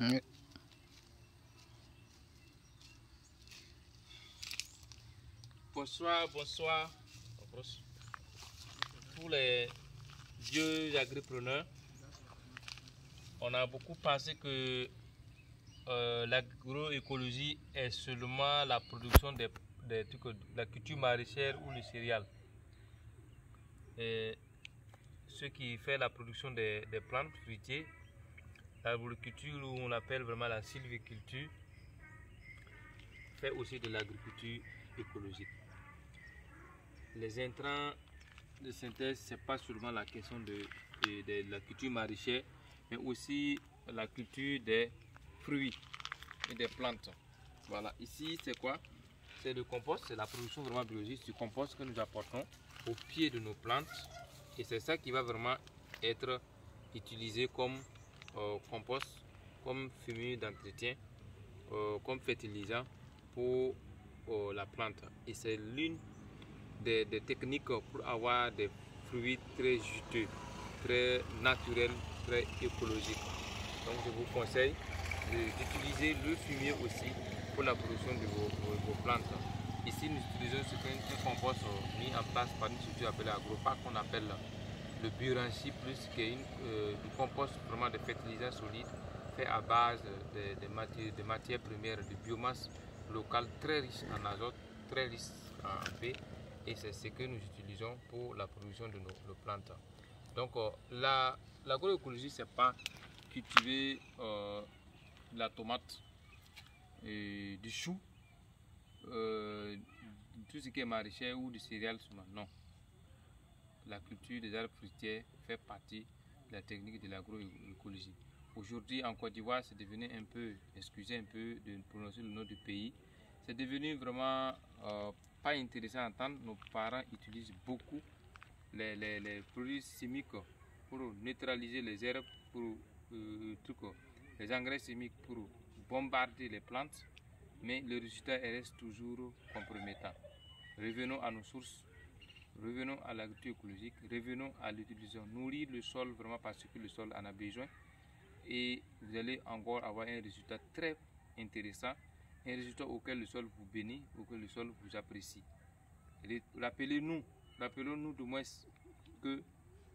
Oui. Bonsoir pour les vieux agripreneurs. On a beaucoup pensé que l'agroécologie est seulement la production de la culture maraîchère ou les céréales. Et ce qui fait la production des plantes fruitières, l'arboriculture, où on appelle vraiment la sylviculture, fait aussi de l'agriculture écologique. Les intrants de synthèse, ce n'est pas seulement la question de la culture maraîchère, mais aussi la culture des fruits et des plantes. Voilà, ici c'est quoi? C'est le compost, c'est la production vraiment biologique du compost que nous apportons au pied de nos plantes. Et c'est ça qui va vraiment être utilisé comme compost, comme fumier d'entretien, comme fertilisant pour la plante. Et c'est l'une des techniques pour avoir des fruits très juteux, très naturels, très écologiques. Donc je vous conseille d'utiliser le fumier aussi pour la production de vos plantes. Ici nous utilisons un compost mis en place par une structure appelée Agropark qu'on appelle le Buranchi plus, qui est du compost vraiment de fertilisant solide fait à base de matières premières de biomasse locale très riche en azote, très riche en P, et c'est ce que nous utilisons pour la production de nos plantes. Donc l'agroécologie, c'est pas cultiver de la tomate, et du chou, tout ce qui est maraîcher ou du céréales seulement. Non. La culture des arbres fruitiers fait partie de la technique de l'agroécologie. Aujourd'hui en Côte d'Ivoire, c'est devenu un peu, excusez un peu de prononcer le nom du pays, c'est devenu vraiment pas intéressant à entendre. Nos parents utilisent beaucoup les produits chimiques pour neutraliser les herbes, pour les engrais chimiques pour bombarder les plantes, mais le résultat reste toujours compromettant. Revenons à nos sources, revenons à l'agriculture écologique, revenons à l'utilisation, nourrir le sol vraiment parce que le sol en a besoin, et vous allez encore avoir un résultat très intéressant, un résultat auquel le sol vous bénit, auquel le sol vous apprécie. Rappelons-nous du moins que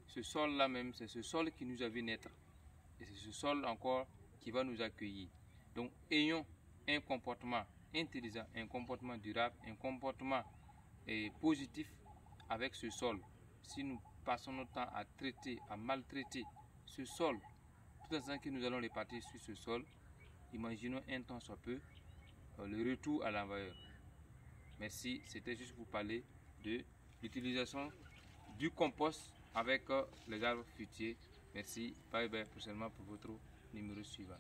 ce sol-là même, c'est ce sol qui nous a vu naître. Et c'est ce sol encore qui va nous accueillir. Donc, ayons un comportement intelligent, un comportement durable, un comportement positif avec ce sol. Si nous passons notre temps à traiter, à maltraiter ce sol, tout en sachant que nous allons répartir sur ce sol, imaginons un temps soit peu le retour à l'envoyeur. Merci, c'était juste pour parler de l'utilisation du compost avec les arbres fruitiers. Merci, bye bye prochainement pour votre numéro suivant.